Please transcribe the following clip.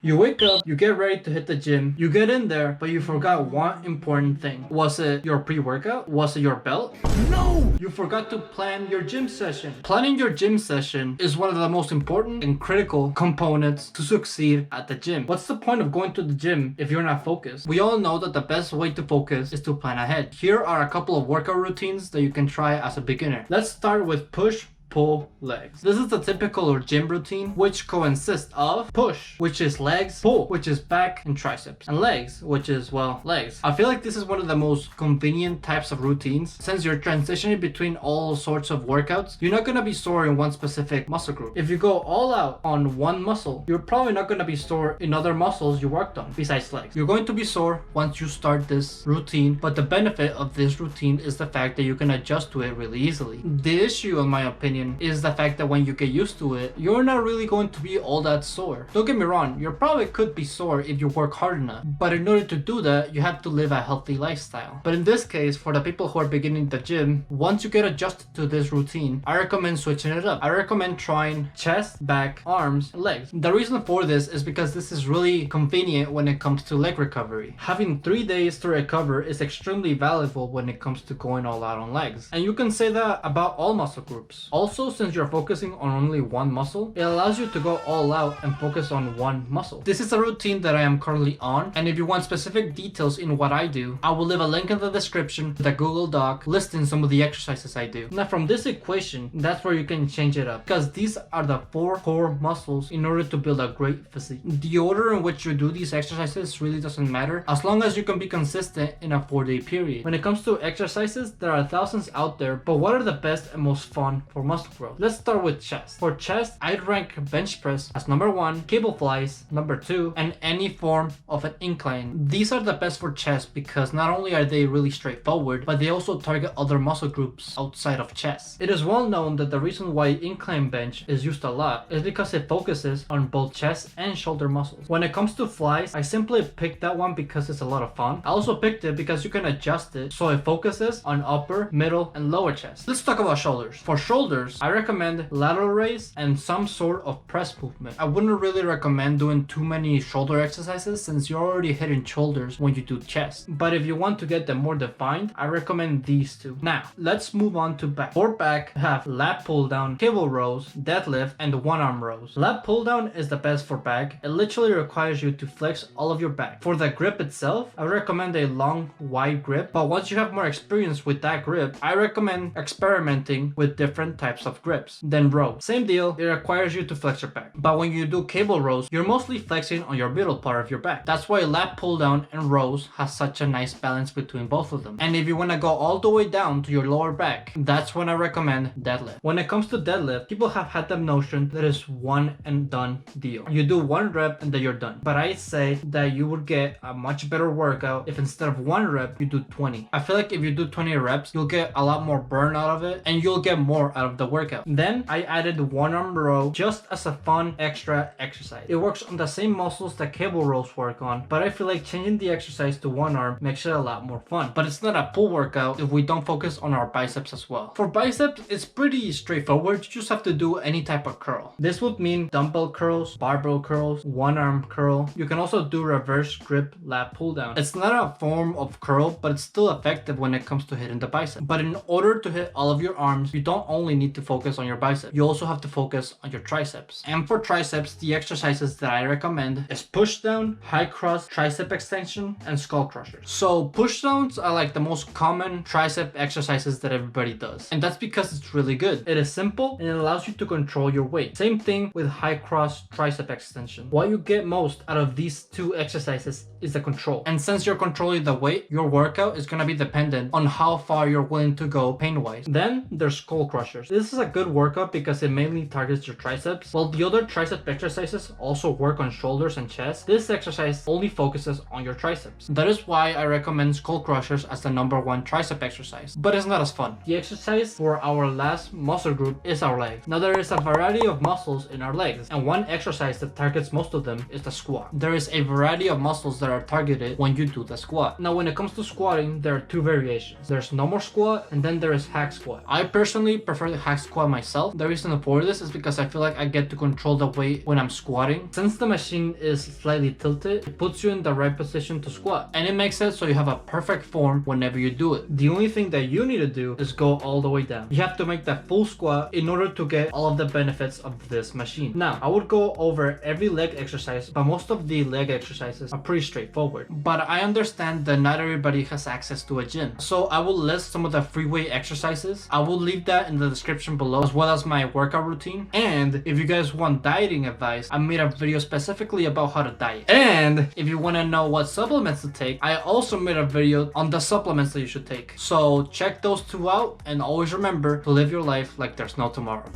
You wake up, you get ready to hit the gym, you get in there, but you forgot one important thing. Was it your pre-workout? Was it your belt? No! You forgot to plan your gym session. Planning your gym session is one of the most important and critical components to succeed at the gym. What's the point of going to the gym if you're not focused? We all know that the best way to focus is to plan ahead. Here are a couple of workout routines that you can try as a beginner. Let's start with push, pull, legs. This is the typical gym routine, which consists of push, which is legs, pull, which is back and triceps, and legs, which is, well, legs. I feel like this is one of the most convenient types of routines. Since you're transitioning between all sorts of workouts, you're not gonna be sore in one specific muscle group. If you go all out on one muscle, you're probably not gonna be sore in other muscles you worked on besides legs. You're going to be sore once you start this routine, but the benefit of this routine is the fact that you can adjust to it really easily. The issue, in my opinion, is the fact that when you get used to it, you're not really going to be all that sore. Don't get me wrong, you probably could be sore if you work hard enough, but in order to do that, you have to live a healthy lifestyle. But in this case, for the people who are beginning the gym, once you get adjusted to this routine, I recommend switching it up. I recommend trying chest, back, arms, and legs. The reason for this is because this is really convenient when it comes to leg recovery. Having 3 days to recover is extremely valuable when it comes to going all out on legs. And you can say that about all muscle groups. Also, since you're focusing on only one muscle, it allows you to go all out and focus on one muscle. This is a routine that I am currently on, and if you want specific details in what I do, I will leave a link in the description to the Google Doc listing some of the exercises I do. Now from this equation, that's where you can change it up, because these are the 4 core muscles in order to build a great physique. The order in which you do these exercises really doesn't matter, as long as you can be consistent in a 4-day period. When it comes to exercises, there are thousands out there, but what are the best and most fun for muscle growth? Let's start with chest. For chest, I'd rank bench press as number 1, cable flies number 2, and any form of an incline. These are the best for chest because not only are they really straightforward, but they also target other muscle groups outside of chest. It is well known that the reason why incline bench is used a lot is because it focuses on both chest and shoulder muscles. When it comes to flies, I simply picked that one because it's a lot of fun. I also picked it because you can adjust it so it focuses on upper, middle, and lower chest. Let's talk about shoulders. For shoulders, I recommend lateral raise and some sort of press movement. I wouldn't really recommend doing too many shoulder exercises since you're already hitting shoulders when you do chest. But if you want to get them more defined, I recommend these two. Now, let's move on to back. For back, I have lat pull down, cable rows, deadlift, and one arm rows. Lat pull down is the best for back. It literally requires you to flex all of your back. For the grip itself, I recommend a long, wide grip, but once you have more experience with that grip, I recommend experimenting with different types of grips. Then row. Same deal, it requires you to flex your back. But when you do cable rows, you're mostly flexing on your middle part of your back. That's why lat pull down and rows has such a nice balance between both of them. And if you want to go all the way down to your lower back, that's when I recommend deadlift. When it comes to deadlift, people have had the notion that it's one and done deal. You do 1 rep and then you're done. But I say that you would get a much better workout if instead of 1 rep, you do 20. I feel like if you do 20 reps, you'll get a lot more burn out of it and you'll get more out of the workout. Then I added 1 arm row just as a fun extra exercise. It works on the same muscles that cable rows work on, but I feel like changing the exercise to 1 arm makes it a lot more fun. But it's not a pull workout if we don't focus on our biceps as well. For biceps, it's pretty straightforward. You just have to do any type of curl. This would mean dumbbell curls, barbell curls, 1 arm curl. You can also do reverse grip lat pull down. It's not a form of curl, but it's still effective when it comes to hitting the bicep. But in order to hit all of your arms, you don't only need to focus on your biceps. You also have to focus on your triceps. And for triceps, the exercises that I recommend is push down, high cross, tricep extension, and skull crushers. So push downs are like the most common tricep exercises that everybody does. And that's because it's really good. It is simple and it allows you to control your weight. Same thing with high cross tricep extension. What you get most out of these 2 exercises is the control. And since you're controlling the weight, your workout is going to be dependent on how far you're willing to go pain-wise. Then there's skull crushers. This is a good workout because it mainly targets your triceps. While the other tricep exercises also work on shoulders and chest, this exercise only focuses on your triceps. That is why I recommend skull crushers as the number 1 tricep exercise, but it's not as fun. The exercise for our last muscle group is our legs. Now there is a variety of muscles in our legs, and one exercise that targets most of them is the squat. There is a variety of muscles that are targeted when you do the squat. Now when it comes to squatting, there are 2 variations. There's normal squat and then there is hack squat. I personally prefer the hack squat myself. The reason for this is because I feel like I get to control the weight when I'm squatting. Since the machine is slightly tilted, it puts you in the right position to squat, and it makes it so you have a perfect form whenever you do it. The only thing that you need to do is go all the way down. You have to make that full squat in order to get all of the benefits of this machine. Now, I would go over every leg exercise, but most of the leg exercises are pretty straightforward. But I understand that not everybody has access to a gym, so I will list some of the free weight exercises. I will leave that in the description below, as well as my workout routine. And if you guys want dieting advice, I made a video specifically about how to diet. And if you want to know what supplements to take, I also made a video on the supplements that you should take. So check those two out, and always remember to live your life like there's no tomorrow.